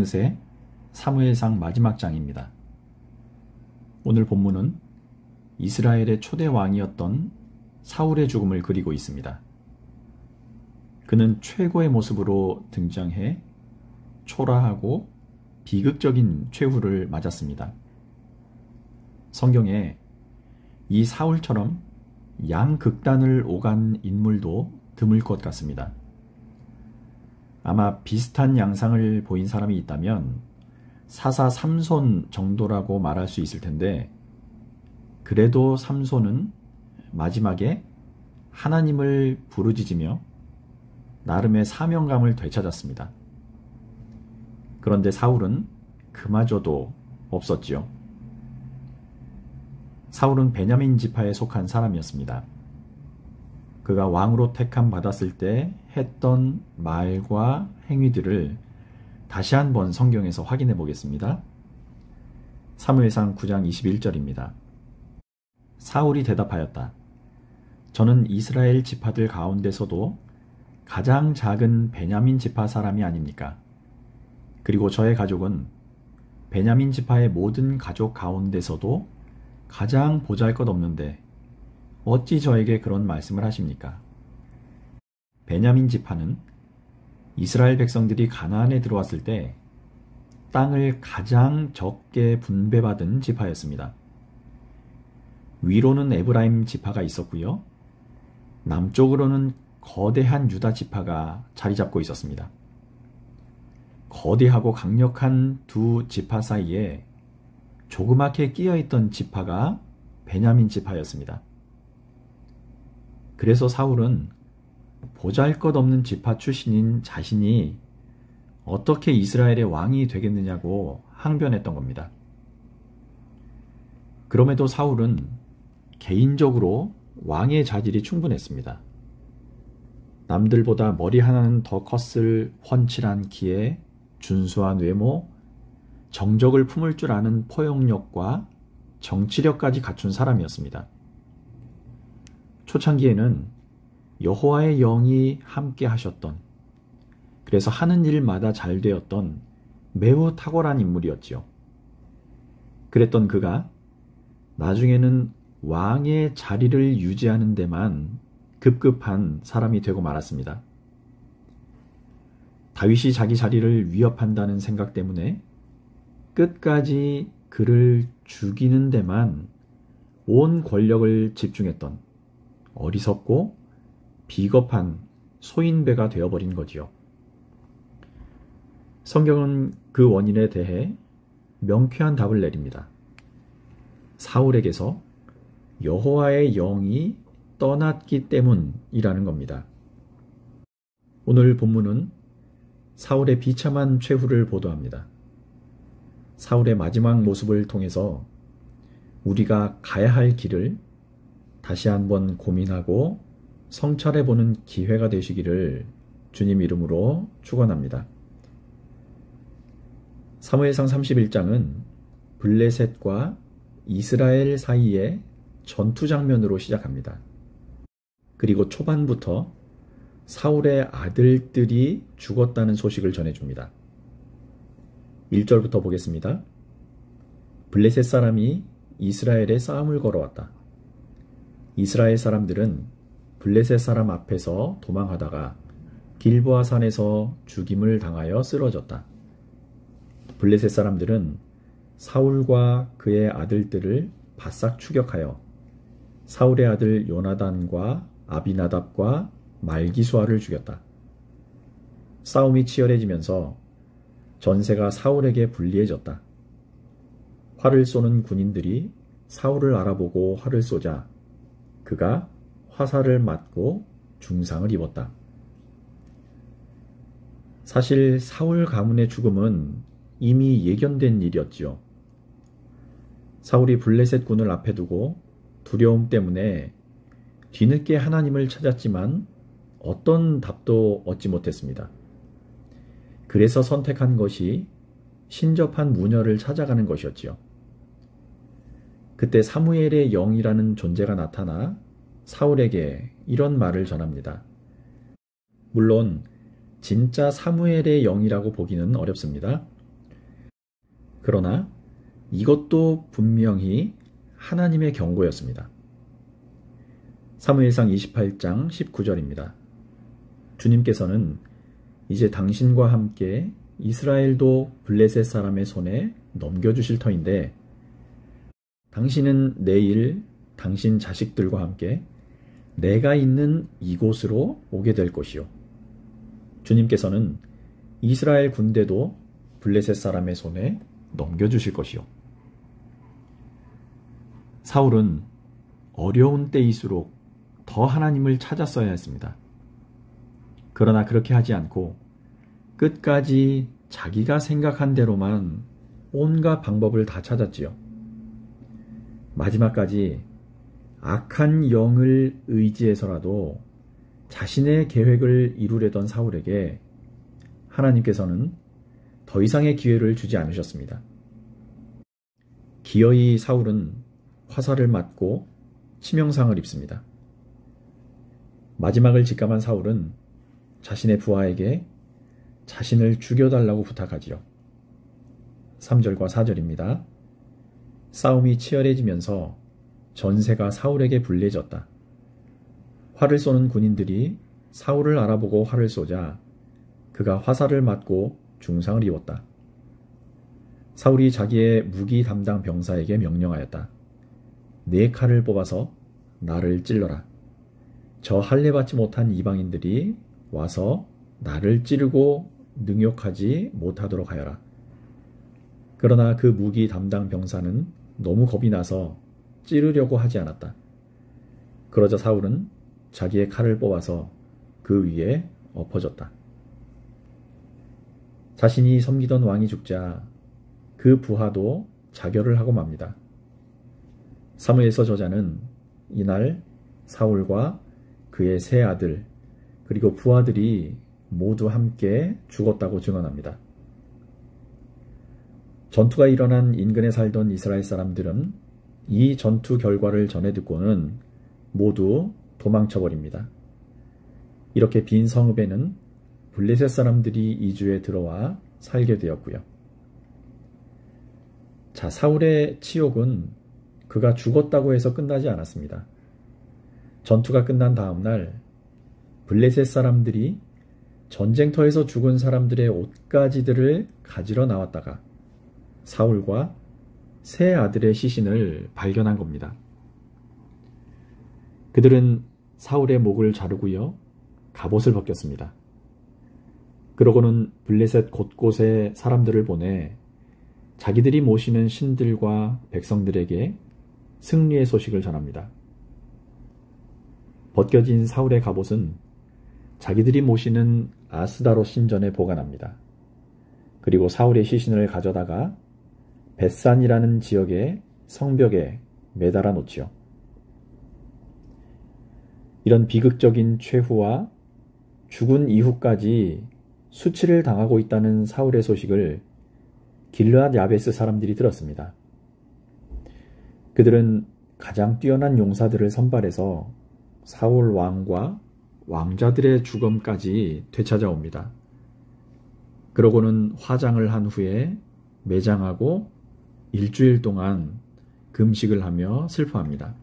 어느새 사무엘상 마지막 장입니다. 오늘 본문은 이스라엘의 초대 왕이었던 사울의 죽음을 그리고 있습니다. 그는 최고의 모습으로 등장해 초라하고 비극적인 최후를 맞았습니다. 성경에 이 사울처럼 양극단을 오간 인물도 드물 것 같습니다. 아마 비슷한 양상을 보인 사람이 있다면 사사 삼손 정도라고 말할 수 있을 텐데, 그래도 삼손은 마지막에 하나님을 부르짖으며 나름의 사명감을 되찾았습니다. 그런데 사울은 그마저도 없었지요. 사울은 베냐민 지파에 속한 사람이었습니다. 그가 왕으로 택함 받았을 때 했던 말과 행위들을 다시 한번 성경에서 확인해 보겠습니다. 사무엘상 9장 21절입니다. 사울이 대답하였다. 저는 이스라엘 지파들 가운데서도 가장 작은 베냐민 지파 사람이 아닙니까? 그리고 저의 가족은 베냐민 지파의 모든 가족 가운데서도 가장 보잘것없는데 어찌 저에게 그런 말씀을 하십니까? 베냐민 지파는 이스라엘 백성들이 가나안에 들어왔을 때 땅을 가장 적게 분배받은 지파였습니다. 위로는 에브라임 지파가 있었고요. 남쪽으로는 거대한 유다 지파가 자리 잡고 있었습니다. 거대하고 강력한 두 지파 사이에 조그맣게 끼어있던 지파가 베냐민 지파였습니다. 그래서 사울은 보잘것없는 지파 출신인 자신이 어떻게 이스라엘의 왕이 되겠느냐고 항변했던 겁니다. 그럼에도 사울은 개인적으로 왕의 자질이 충분했습니다. 남들보다 머리 하나는 더 컸을 훤칠한 키에 준수한 외모, 정적을 품을 줄 아는 포용력과 정치력까지 갖춘 사람이었습니다. 초창기에는 여호와의 영이 함께 하셨던, 그래서 하는 일마다 잘 되었던 매우 탁월한 인물이었지요. 그랬던 그가 나중에는 왕의 자리를 유지하는 데만 급급한 사람이 되고 말았습니다. 다윗이 자기 자리를 위협한다는 생각 때문에 끝까지 그를 죽이는 데만 온 권력을 집중했던 어리석고 비겁한 소인배가 되어버린 거지요. 성경은 그 원인에 대해 명쾌한 답을 내립니다. 사울에게서 여호와의 영이 떠났기 때문이라는 겁니다. 오늘 본문은 사울의 비참한 최후를 보도합니다. 사울의 마지막 모습을 통해서 우리가 가야 할 길을 다시 한번 고민하고 성찰해보는 기회가 되시기를 주님 이름으로 축원합니다. 사무엘상 31장은 블레셋과 이스라엘 사이의 전투 장면으로 시작합니다. 그리고 초반부터 사울의 아들들이 죽었다는 소식을 전해줍니다. 1절부터 보겠습니다. 블레셋 사람이 이스라엘에 싸움을 걸어왔다. 이스라엘 사람들은 블레셋 사람 앞에서 도망하다가 길보아 산에서 죽임을 당하여 쓰러졌다. 블레셋 사람들은 사울과 그의 아들들을 바싹 추격하여 사울의 아들 요나단과 아비나답과 말기수아를 죽였다. 싸움이 치열해지면서 전세가 사울에게 불리해졌다. 활을 쏘는 군인들이 사울을 알아보고 활을 쏘자 그가 화살을 맞고 중상을 입었다. 사실 사울 가문의 죽음은 이미 예견된 일이었지요. 사울이 블레셋 군을 앞에 두고 두려움 때문에 뒤늦게 하나님을 찾았지만 어떤 답도 얻지 못했습니다. 그래서 선택한 것이 신접한 무녀를 찾아가는 것이었지요. 그때 사무엘의 영이라는 존재가 나타나 사울에게 이런 말을 전합니다. 물론 진짜 사무엘의 영이라고 보기는 어렵습니다. 그러나 이것도 분명히 하나님의 경고였습니다. 사무엘상 28장 19절입니다. 주님께서는 이제 당신과 함께 이스라엘도 블레셋 사람의 손에 넘겨주실 터인데 당신은 내일 당신 자식들과 함께 내가 있는 이곳으로 오게 될 것이요. 주님께서는 이스라엘 군대도 블레셋 사람의 손에 넘겨주실 것이요. 사울은 어려운 때일수록 더 하나님을 찾았어야 했습니다. 그러나 그렇게 하지 않고 끝까지 자기가 생각한 대로만 온갖 방법을 다 찾았지요. 마지막까지 악한 영을 의지해서라도 자신의 계획을 이루려던 사울에게 하나님께서는 더 이상의 기회를 주지 않으셨습니다. 기어이 사울은 화살을 맞고 치명상을 입습니다. 마지막을 직감한 사울은 자신의 부하에게 자신을 죽여달라고 부탁하지요. 3절과 4절입니다. 싸움이 치열해지면서 전세가 사울에게 불리해졌다. 활을 쏘는 군인들이 사울을 알아보고 활을 쏘자 그가 화살을 맞고 중상을 입었다. 사울이 자기의 무기 담당 병사에게 명령하였다. 네 칼을 뽑아서 나를 찔러라. 저 할례받지 못한 이방인들이 와서 나를 찌르고 능욕하지 못하도록 하여라. 그러나 그 무기 담당 병사는 너무 겁이 나서 찌르려고 하지 않았다. 그러자 사울은 자기의 칼을 뽑아서 그 위에 엎어졌다. 자신이 섬기던 왕이 죽자 그 부하도 자결을 하고 맙니다. 사무엘서 저자는 이날 사울과 그의 세 아들 그리고 부하들이 모두 함께 죽었다고 증언합니다. 전투가 일어난 인근에 살던 이스라엘 사람들은 이 전투 결과를 전해 듣고는 모두 도망쳐버립니다. 이렇게 빈 성읍에는 블레셋 사람들이 이주해 들어와 살게 되었고요. 자, 사울의 치욕은 그가 죽었다고 해서 끝나지 않았습니다. 전투가 끝난 다음 날 블레셋 사람들이 전쟁터에서 죽은 사람들의 옷가지들을 가지러 나왔다가 사울과 세 아들의 시신을 발견한 겁니다. 그들은 사울의 목을 자르고요, 갑옷을 벗겼습니다. 그러고는 블레셋 곳곳에 사람들을 보내 자기들이 모시는 신들과 백성들에게 승리의 소식을 전합니다. 벗겨진 사울의 갑옷은 자기들이 모시는 아스다롯 신전에 보관합니다. 그리고 사울의 시신을 가져다가 벳산이라는 지역의 성벽에 매달아 놓지요. 이런 비극적인 최후와 죽은 이후까지 수치를 당하고 있다는 사울의 소식을 길르앗 야베스 사람들이 들었습니다. 그들은 가장 뛰어난 용사들을 선발해서 사울 왕과 왕자들의 죽음까지 되찾아옵니다. 그러고는 화장을 한 후에 매장하고 일주일 동안 금식을 하며 슬퍼합니다.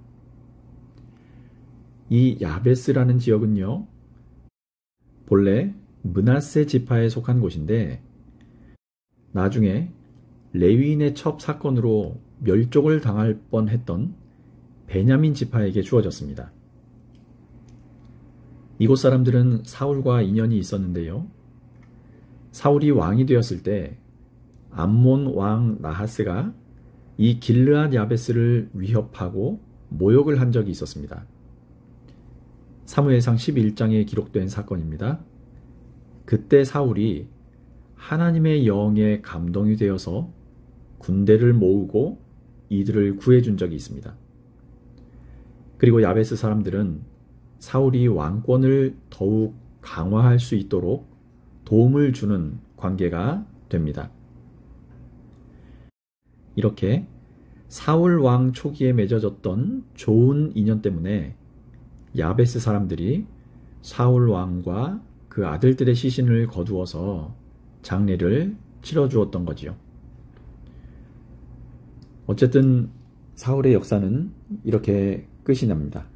이 야베스라는 지역은요, 본래 므낫세 지파에 속한 곳인데 나중에 레위인의 첩 사건으로 멸족을 당할 뻔했던 베냐민 지파에게 주어졌습니다. 이곳 사람들은 사울과 인연이 있었는데요. 사울이 왕이 되었을 때 암몬 왕 나하스가 이 길르앗 야베스를 위협하고 모욕을 한 적이 있었습니다. 사무엘상 11장에 기록된 사건입니다. 그때 사울이 하나님의 영에 감동이 되어서 군대를 모으고 이들을 구해준 적이 있습니다. 그리고 야베스 사람들은 사울이 왕권을 더욱 강화할 수 있도록 도움을 주는 관계가 됩니다. 이렇게 사울 왕 초기에 맺어졌던 좋은 인연 때문에 야베스 사람들이 사울 왕과 그 아들들의 시신을 거두어서 장례를 치러주었던 거지요. 어쨌든 사울의 역사는 이렇게 끝이 납니다.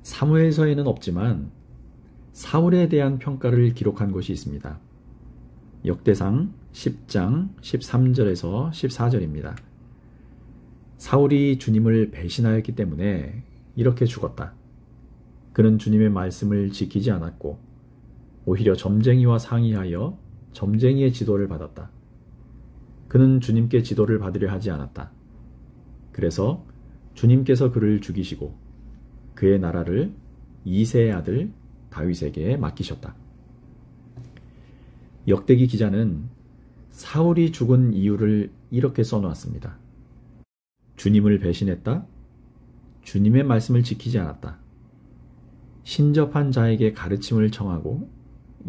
사무엘서에는 없지만 사울에 대한 평가를 기록한 것이 있습니다. 역대상 10장 13절에서 14절입니다. 사울이 주님을 배신하였기 때문에 이렇게 죽었다. 그는 주님의 말씀을 지키지 않았고 오히려 점쟁이와 상의하여 점쟁이의 지도를 받았다. 그는 주님께 지도를 받으려 하지 않았다. 그래서 주님께서 그를 죽이시고 그의 나라를 이새의 아들 다윗에게 맡기셨다. 역대기 기자는 사울이 죽은 이유를 이렇게 써놓았습니다. 주님을 배신했다. 주님의 말씀을 지키지 않았다. 신접한 자에게 가르침을 청하고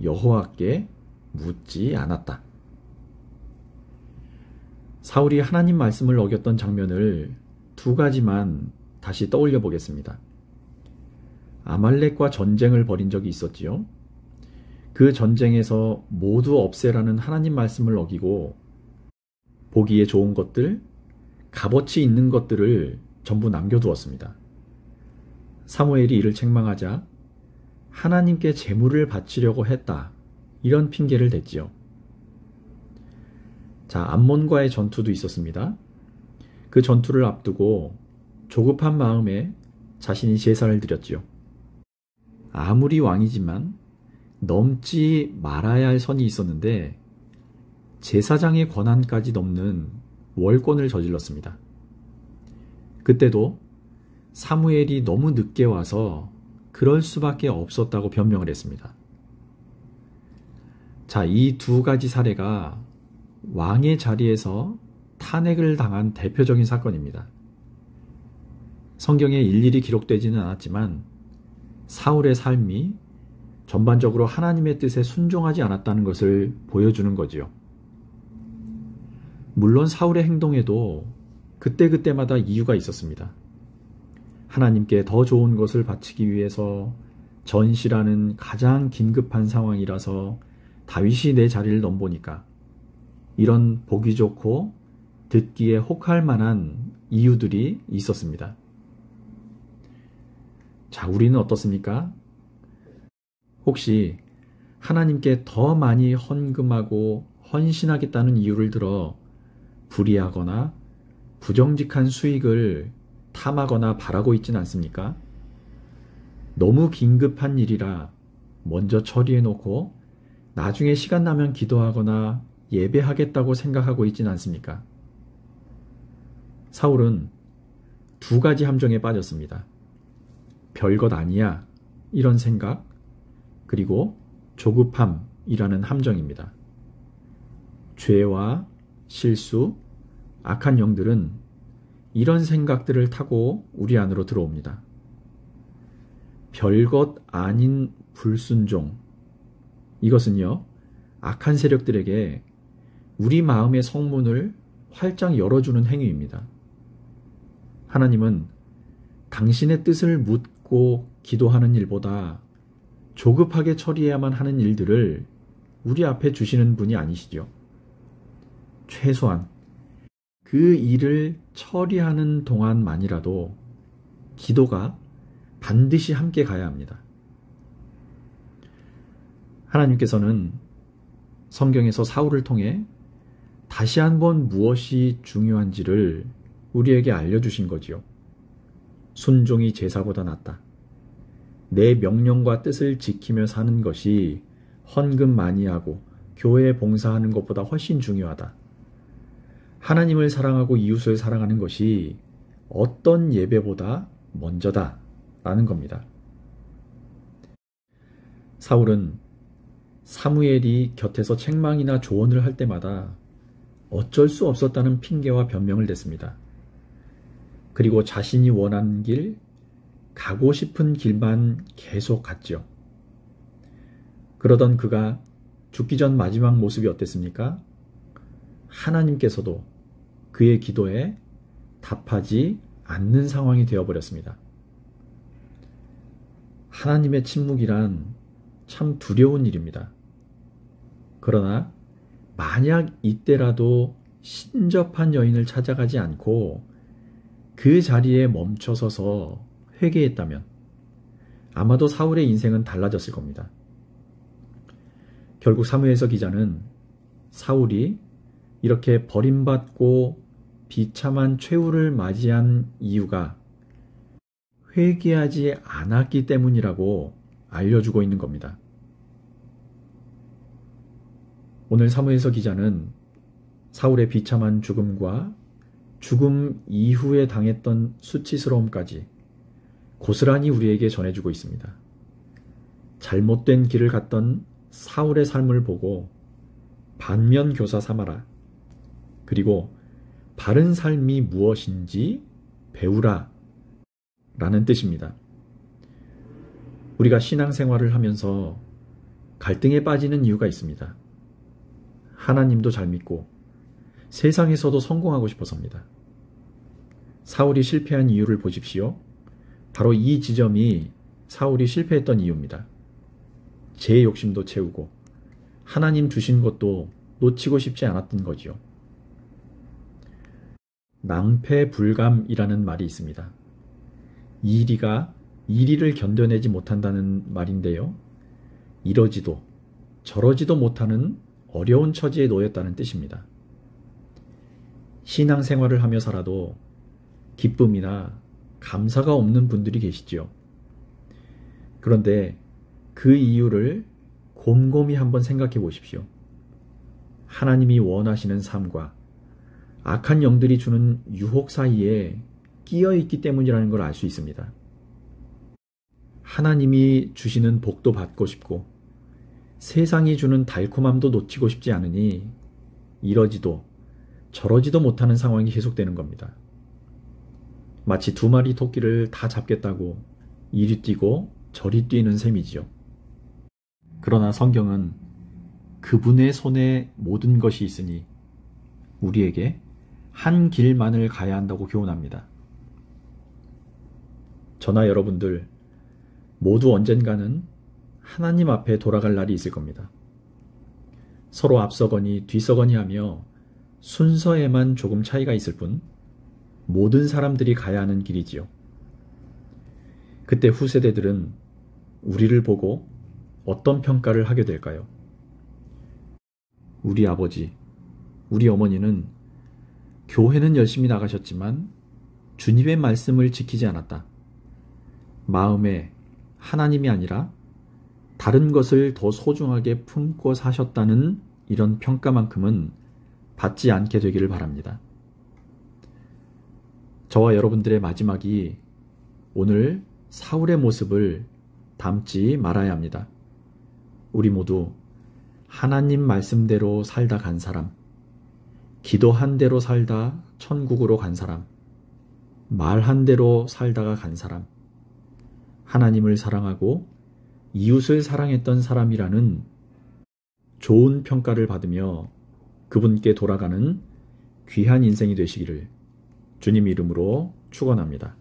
여호와께 묻지 않았다. 사울이 하나님 말씀을 어겼던 장면을 두 가지만 다시 떠올려 보겠습니다. 아말렉과 전쟁을 벌인 적이 있었지요. 그 전쟁에서 모두 없애라는 하나님 말씀을 어기고 보기에 좋은 것들, 값어치 있는 것들을 전부 남겨두었습니다. 사무엘이 이를 책망하자 하나님께 제물을 바치려고 했다. 이런 핑계를 댔지요. 자, 암몬과의 전투도 있었습니다. 그 전투를 앞두고 조급한 마음에 자신이 제사를 드렸지요. 아무리 왕이지만 넘지 말아야 할 선이 있었는데 제사장의 권한까지 넘는 월권을 저질렀습니다. 그때도 사무엘이 너무 늦게 와서 그럴 수밖에 없었다고 변명을 했습니다. 자, 이 두 가지 사례가 왕의 자리에서 탄핵을 당한 대표적인 사건입니다. 성경에 일일이 기록되지는 않았지만 사울의 삶이 전반적으로 하나님의 뜻에 순종하지 않았다는 것을 보여주는 거지요. 물론 사울의 행동에도 그때그때마다 이유가 있었습니다. 하나님께 더 좋은 것을 바치기 위해서 전시라는 가장 긴급한 상황이라서 다윗이 내 자리를 넘보니까 이런 보기 좋고 듣기에 혹할 만한 이유들이 있었습니다. 자, 우리는 어떻습니까? 혹시 하나님께 더 많이 헌금하고 헌신하겠다는 이유를 들어 불의하거나 부정직한 수익을 탐하거나 바라고 있진 않습니까? 너무 긴급한 일이라 먼저 처리해놓고 나중에 시간 나면 기도하거나 예배하겠다고 생각하고 있진 않습니까? 사울은 두 가지 함정에 빠졌습니다. 별것 아니야 이런 생각, 그리고 조급함이라는 함정입니다. 죄와 실수, 악한 영들은 이런 생각들을 타고 우리 안으로 들어옵니다. 별것 아닌 불순종, 이것은요, 악한 세력들에게 우리 마음의 성문을 활짝 열어주는 행위입니다. 하나님은 당신의 뜻을 묻고 기도하는 일보다 조급하게 처리해야만 하는 일들을 우리 앞에 주시는 분이 아니시죠. 최소한 그 일을 처리하는 동안만이라도 기도가 반드시 함께 가야 합니다. 하나님께서는 성경에서 사울을 통해 다시 한번 무엇이 중요한지를 우리에게 알려주신 거지요. 순종이 제사보다 낫다. 내 명령과 뜻을 지키며 사는 것이 헌금 많이 하고 교회에 봉사하는 것보다 훨씬 중요하다. 하나님을 사랑하고 이웃을 사랑하는 것이 어떤 예배보다 먼저다 라는 겁니다. 사울은 사무엘이 곁에서 책망이나 조언을 할 때마다 어쩔 수 없었다는 핑계와 변명을 댔습니다. 그리고 자신이 원하는 길, 가고 싶은 길만 계속 갔죠. 그러던 그가 죽기 전 마지막 모습이 어땠습니까? 하나님께서도 그의 기도에 답하지 않는 상황이 되어버렸습니다. 하나님의 침묵이란 참 두려운 일입니다. 그러나 만약 이때라도 신접한 여인을 찾아가지 않고 그 자리에 멈춰서서 회개했다면 아마도 사울의 인생은 달라졌을 겁니다. 결국 사무엘서 기자는 사울이 이렇게 버림받고 비참한 최후를 맞이한 이유가 회개하지 않았기 때문이라고 알려주고 있는 겁니다. 오늘 사무엘서 기자는 사울의 비참한 죽음과 죽음 이후에 당했던 수치스러움까지 고스란히 우리에게 전해주고 있습니다. 잘못된 길을 갔던 사울의 삶을 보고 반면교사 삼아라. 그리고 바른 삶이 무엇인지 배우라 라는 뜻입니다. 우리가 신앙생활을 하면서 갈등에 빠지는 이유가 있습니다. 하나님도 잘 믿고 세상에서도 성공하고 싶어서입니다. 사울이 실패한 이유를 보십시오. 바로 이 지점이 사울이 실패했던 이유입니다. 제 욕심도 채우고 하나님 주신 것도 놓치고 싶지 않았던 거지요. 낭패불감이라는 말이 있습니다. 이리가 이리를 견뎌내지 못한다는 말인데요. 이러지도 저러지도 못하는 어려운 처지에 놓였다는 뜻입니다. 신앙생활을 하며 살아도 기쁨이나 감사가 없는 분들이 계시지요. 그런데 그 이유를 곰곰이 한번 생각해 보십시오. 하나님이 원하시는 삶과 악한 영들이 주는 유혹 사이에 끼어 있기 때문이라는 걸 알 수 있습니다. 하나님이 주시는 복도 받고 싶고 세상이 주는 달콤함도 놓치고 싶지 않으니 이러지도 저러지도 못하는 상황이 계속되는 겁니다. 마치 두 마리 토끼를 다 잡겠다고 이리 뛰고 저리 뛰는 셈이지요. 그러나 성경은 그분의 손에 모든 것이 있으니 우리에게 한 길만을 가야 한다고 교훈합니다. 저나 여러분들 모두 언젠가는 하나님 앞에 돌아갈 날이 있을 겁니다. 서로 앞서거니 뒤서거니 하며 순서에만 조금 차이가 있을 뿐 모든 사람들이 가야 하는 길이지요. 그때 후세대들은 우리를 보고 어떤 평가를 하게 될까요? 우리 아버지, 우리 어머니는 교회는 열심히 나가셨지만 주님의 말씀을 지키지 않았다. 마음에 하나님이 아니라 다른 것을 더 소중하게 품고 사셨다는 이런 평가만큼은 받지 않게 되기를 바랍니다. 저와 여러분들의 마지막이 오늘 사울의 모습을 닮지 말아야 합니다. 우리 모두 하나님 말씀대로 살다 간 사람, 기도한 대로 살다 천국으로 간 사람, 말한 대로 살다가 간 사람, 하나님을 사랑하고 이웃을 사랑했던 사람이라는 좋은 평가를 받으며 그분께 돌아가는 귀한 인생이 되시기를 주님 이름으로 축원합니다.